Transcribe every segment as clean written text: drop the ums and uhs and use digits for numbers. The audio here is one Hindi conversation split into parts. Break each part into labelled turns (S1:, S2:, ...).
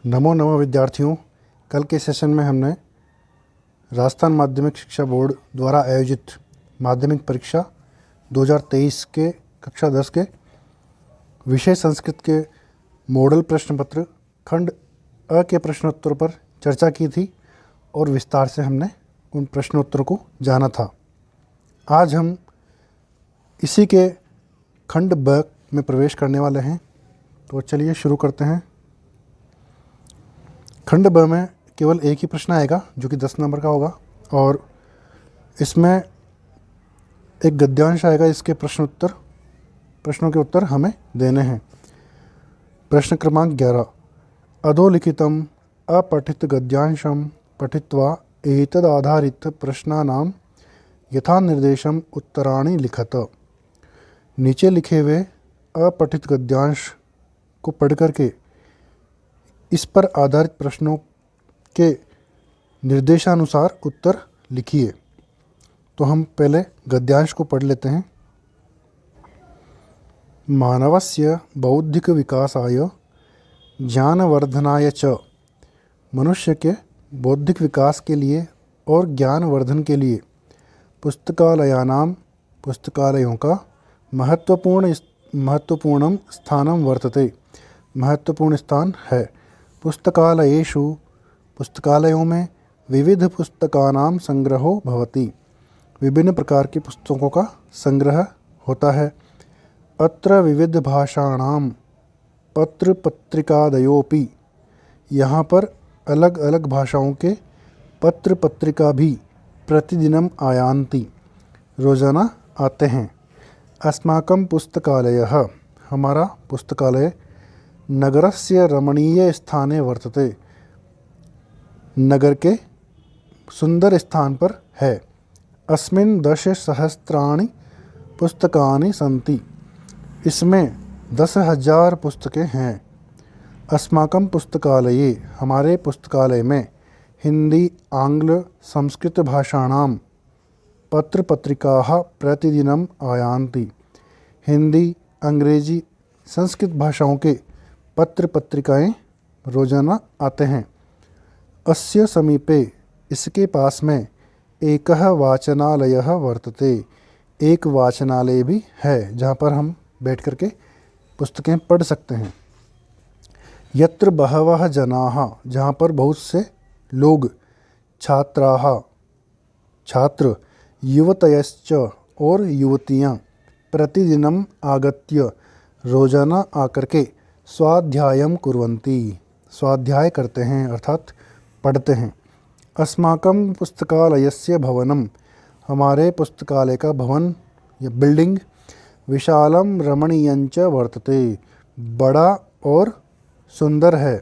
S1: नमो नमो विद्यार्थियों। कल के सेशन में हमने राजस्थान माध्यमिक शिक्षा बोर्ड द्वारा आयोजित माध्यमिक परीक्षा 2023 के कक्षा 10 के विषय संस्कृत के मॉडल प्रश्न पत्र खंड अ के प्रश्नोत्तर पर चर्चा की थी और विस्तार से हमने उन प्रश्नोत्तरों को जाना था। आज हम इसी के खंड ब में प्रवेश करने वाले हैं, तो चलिए शुरू करते हैं। खंड ब में केवल एक ही प्रश्न आएगा जो कि 10 नंबर का होगा और इसमें एक गद्यांश आएगा। इसके प्रश्नों के उत्तर हमें देने हैं। प्रश्न क्रमांक 11, अधोलिखितम अपठित गद्यांशम पठित्वा एतदाधारित प्रश्नानां यथा निर्देशम उत्तराणि लिखत। नीचे लिखे हुए अपठित गद्यांश को पढ़ करके इस पर आधारित प्रश्नों के निर्देशानुसार उत्तर लिखिए। तो हम पहले गद्यांश को पढ़ लेते हैं। मानवस्य बौद्धिक विकासाय ज्ञानवर्धनाय च, मनुष्य के बौद्धिक विकास के लिए और ज्ञानवर्धन के लिए पुस्तकालयों का महत्वपूर्ण स्थानम वर्तते, महत्वपूर्ण स्थान है। पुस्तकालयेषु, पुस्तकालयों में विविध पुस्तकानां संग्रहो भवति, विभिन्न प्रकार की पुस्तकों का संग्रह होता है। अत्र विविध भाषाणां पत्र पत्रिकादयोपि, यहाँ पर अलग अलग भाषाओं के पत्र पत्रिका भी प्रतिदिनम आयान्ति, रोज़ाना आते हैं। अस्माकं पुस्तकालयः, हमारा पुस्तकालय नगरस्य रमणीय स्थाने वर्तते, नगर के सुंदर स्थान पर है। अस्मिन् 10,000 पुस्तकानि सन्ति, इसमें 10,000 पुस्तकें हैं। अस्माकं पुस्तकालये, हमारे पुस्तकालय में हिंदी आंग्ल संस्कृत भाषाणां पत्र पत्रिकाः प्रतिदिनम आयान्ति, हिंदी अंग्रेजी संस्कृत भाषाओं के पत्र पत्रिकाएं रोजाना आते हैं। अस्य समीपे, इसके पास में एकः वाचनालयः वर्तते, एक वाचनालय भी है जहाँ पर हम बैठ कर के पुस्तकें पढ़ सकते हैं। यत्र बहवः जनाः, जहाँ पर बहुत से लोग, छात्राः, छात्र, युवतयश्च और युवतियाँ, प्रतिदिनम आगत्य, रोजाना आकर के स्वाध्यायम कुर्वन्ति, स्वाध्याय करते हैं अर्थात पढ़ते हैं। अस्माकं पुस्तकालयस्य भवनम, हमारे पुस्तकालय का भवन या बिल्डिंग विशालम रमणीयञ्च वर्तते, बड़ा और सुंदर है।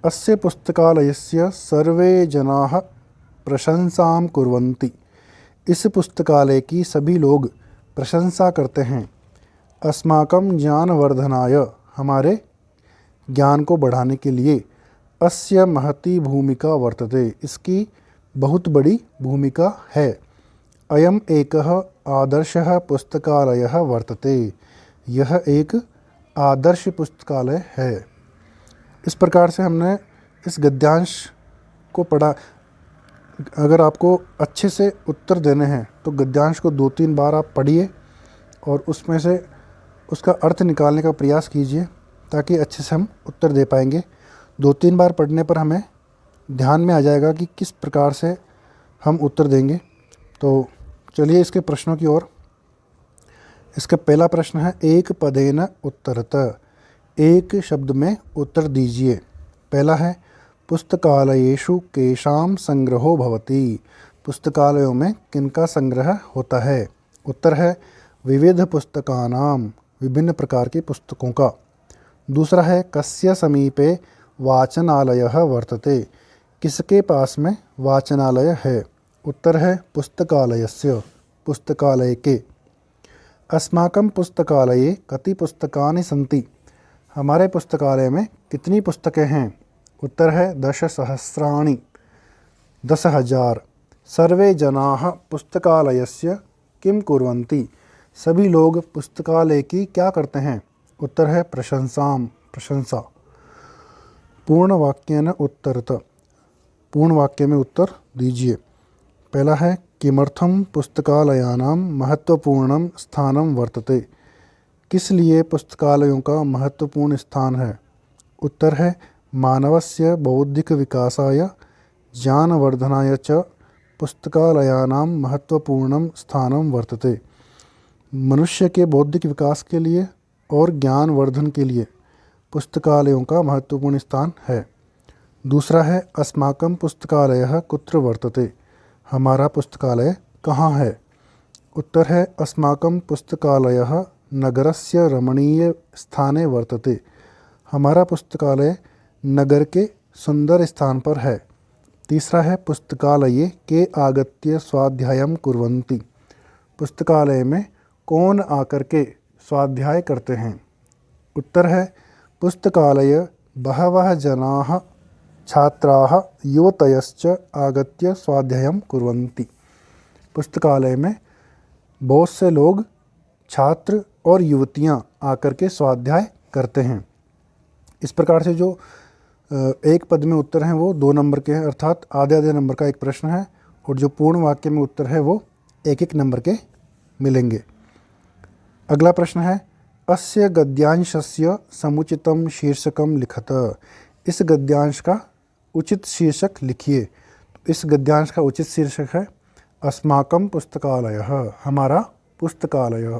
S1: अस्य पुस्तकालयस्य सर्वे जनाः प्रशंसां कुर्वन्ति, इस पुस्तकालय की सभी लोग प्रशंसा करते हैं। अस्माकं ज्ञानवर्धनाय, हमारे ज्ञान को बढ़ाने के लिए अस्य महती भूमिका वर्तते, इसकी बहुत बड़ी भूमिका है। अयम एकः आदर्शः पुस्तकालयः वर्तते, यह एक आदर्श पुस्तकालय है। इस प्रकार से हमने इस गद्यांश को पढ़ा। अगर आपको अच्छे से उत्तर देने हैं तो गद्यांश को 2-3 बार आप पढ़िए और उसमें से उसका अर्थ निकालने का प्रयास कीजिए ताकि अच्छे से हम उत्तर दे पाएंगे। 2-3 बार पढ़ने पर हमें ध्यान में आ जाएगा कि किस प्रकार से हम उत्तर देंगे। तो चलिए इसके प्रश्नों की ओर। इसका पहला प्रश्न है, एक पदेन उत्तरत, एक शब्द में उत्तर दीजिए। पहला है, पुस्तकालयेषु केषां संग्रहो भवति, पुस्तकालयों में किनका संग्रह होता है। उत्तर है, विविध पुस्तकानां, विभिन्न प्रकार की पुस्तकों का। दूसरा है, कस्य समीपे वाचनालयः वर्तते, किसके पास में वाचनालय है। उत्तर है, पुस्तकालयस्य, पुस्तकालय के। अस्माकं पुस्तकालये कति पुस्तकानि सन्ति, हमारे पुस्तकालय में कितनी पुस्तकें हैं। उत्तर है, 10,000, 10,000। सर्वे जनाः पुस्तकालयस्य किं कुर्वन्ति, सभी लोग पुस्तकालय की क्या करते हैं। उत्तर है, प्रशंसा। पूर्ण वाक्येन उत्तरत, पूर्ण वाक्य में उत्तर दीजिए। पहला है किमर्थम पुस्तकालयानां महत्वपूर्णं स्थानं वर्तते, किस लिए पुस्तकालयों का महत्वपूर्ण स्थान है। उत्तर है मानवस्य बौद्धिक विकासाय ज्ञानवर्धनाय च पुस्तकालयानां महत्वपूर्णं स्थानं वर्तते, मनुष्य के बौद्धिक विकास के लिए और ज्ञान वर्धन के लिए पुस्तकालयों का महत्वपूर्ण स्थान है। दूसरा है अस्माकं पुस्तकालयः कुत्र वर्तते, हमारा पुस्तकालय कहाँ है। उत्तर है अस्माकं पुस्तकालयः नगरस्य रमणीय स्थाने वर्तते, हमारा पुस्तकालय नगर के सुंदर स्थान पर है। तीसरा है पुस्तकालये के आगत्य स्वाध्यायं कुर्वन्ति, पुस्तकालय में कौन आकर के स्वाध्याय करते हैं। उत्तर है पुस्तकालय बहवः जनाः छात्राः युवतयश्च आगत्य स्वाध्यायं कुर्वन्ति, पुस्तकालय में बहुत से लोग छात्र और युवतियां आकर के स्वाध्याय करते हैं। इस प्रकार से जो एक पद में उत्तर हैं वो 2 नंबर के हैं, अर्थात आधे आधे नंबर का एक प्रश्न है, और जो पूर्ण वाक्य में उत्तर है वो 1-1 नंबर के मिलेंगे। अगला प्रश्न है अस्य गद्यांशस्य समुचितं शीर्षकं लिखत, इस गद्यांश का उचित शीर्षक लिखिए। इस गद्यांश का उचित शीर्षक है अस्माकं पुस्तकालयः, हमारा पुस्तकालय।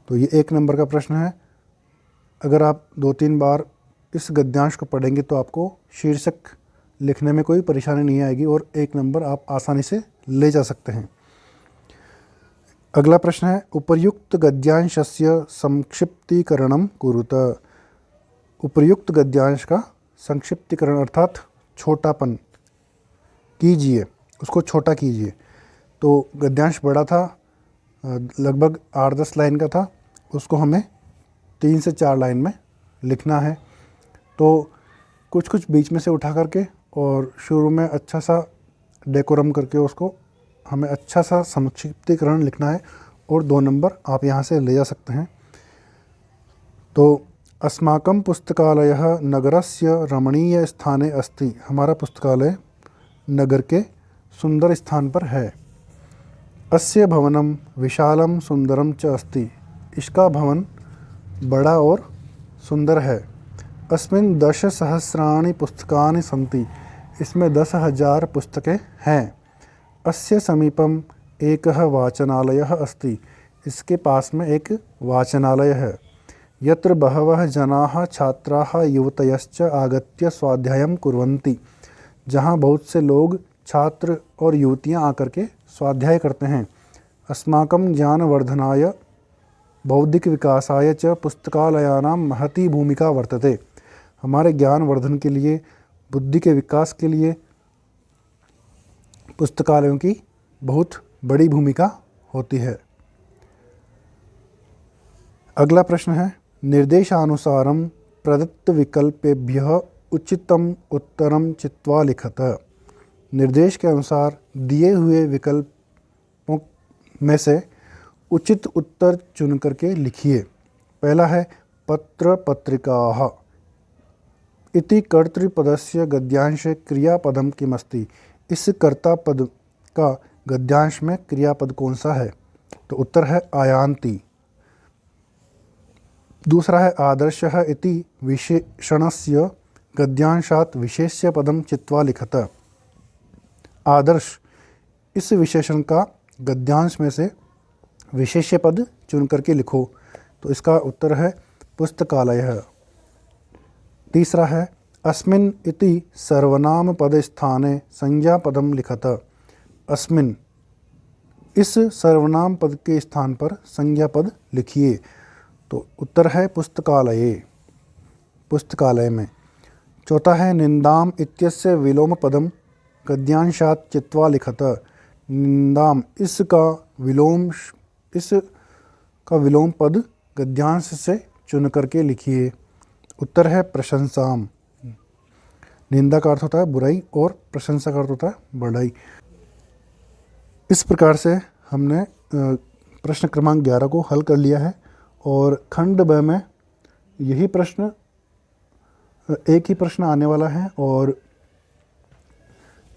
S1: तो ये 1 नंबर का प्रश्न है। अगर आप 2-3 बार इस गद्यांश को पढ़ेंगे तो आपको शीर्षक लिखने में कोई परेशानी नहीं आएगी और 1 नंबर आप आसानी से ले जा सकते हैं। अगला प्रश्न है उपर्युक्त गद्यांशस्य संक्षिप्तीकरणं कुरुत, उपर्युक्त गद्यांश का संक्षिप्तीकरण अर्थात छोटापन कीजिए, उसको छोटा कीजिए। तो गद्यांश बड़ा था, लगभग 8-10 लाइन का था, उसको हमें 3 से 4 लाइन में लिखना है। तो कुछ कुछ बीच में से उठा करके और शुरू में अच्छा सा डेकोरम करके उसको हमें अच्छा सा संक्षिप्तीकरण लिखना है, और 2 नंबर आप यहाँ से ले जा सकते हैं। तो अस्माकं पुस्तकालयः नगरस्य रमणीय स्थाने अस्ति, हमारा पुस्तकालय नगर के सुंदर स्थान पर है। अस्य भवनं विशालं सुंदरं च अस्ति, इसका भवन बड़ा और सुंदर है। अस्मिन् 10,000 पुस्तकानि सन्ति, इसमें 10,000 पुस्तकें हैं। अस्य समीपम एकः वाचनालयः अस्ति, इसके पास में एक वाचनालय है। यत्र बहवः जनाः छात्राः युवतयश्च आगत्य स्वाध्यायं कुर्वन्ति, जहाँ बहुत से लोग छात्र और युवतियाँ आकर के स्वाध्याय करते हैं। अस्माकं ज्ञानवर्धनाय बौद्धिक विकासाय च पुस्तकालयानां महती भूमिका वर्तते, हमारे ज्ञान वर्धन के लिए, बुद्धि के विकास के लिए पुस्तकालयों की बहुत बड़ी भूमिका होती है। अगला प्रश्न है निर्देशानुसारं प्रदत्त विकल्पेभ्यः उचितम उत्तरम चित्वा लिखत, निर्देश के अनुसार दिए हुए विकल्पों में से उचित उत्तर चुन करके लिखिए। पहला है पत्र पत्रिकाः इति कर्तृपदस्य गद्यांशे क्रियापदम किमस्ति, इस कर्ता पद का गद्यांश में क्रियापद कौन सा है। तो उत्तर है आयान्ति। दूसरा है आदर्शः इति विशेषणस्य गद्यांशात् विशेष्य पदम चित्वा लिखत, आदर्श इस विशेषण का गद्यांश में से विशेष्य पद चुन करके लिखो। तो इसका उत्तर है पुस्तकालयः। तीसरा है अस्मिन् इति सर्वनाम पद स्थाने संज्ञा पदम लिखत, अस्मिन् इस सर्वनाम पद के स्थान पर संज्ञा पद लिखिए। तो उत्तर है पुस्तकालये, पुस्तकालय में। चौथा है निंदाम इत्यस्य विलोम पदम गद्यांशात् चित्वा लिखत, निंदाम इसका विलोम पद गद्यांश से चुन करके लिखिए। उत्तर है प्रशंसाम, निंदा का अर्थ होता है बुराई और प्रशंसा का अर्थ होता है बढ़ाई। इस प्रकार से हमने प्रश्न क्रमांक 11 को हल कर लिया है और खंड ब में यही प्रश्न एक ही प्रश्न आने वाला है और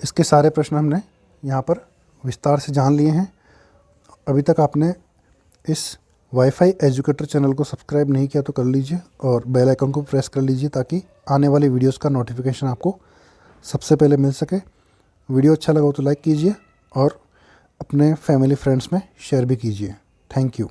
S1: इसके सारे प्रश्न हमने यहाँ पर विस्तार से जान लिए हैं। अभी तक आपने इस वाईफाई एजुकेटर चैनल को सब्सक्राइब नहीं किया तो कर लीजिए और बेल आइकन को प्रेस कर लीजिए ताकि आने वाली वीडियोस का नोटिफिकेशन आपको सबसे पहले मिल सके। वीडियो अच्छा लगा हो तो लाइक कीजिए और अपने फैमिली फ्रेंड्स में शेयर भी कीजिए। Thank you.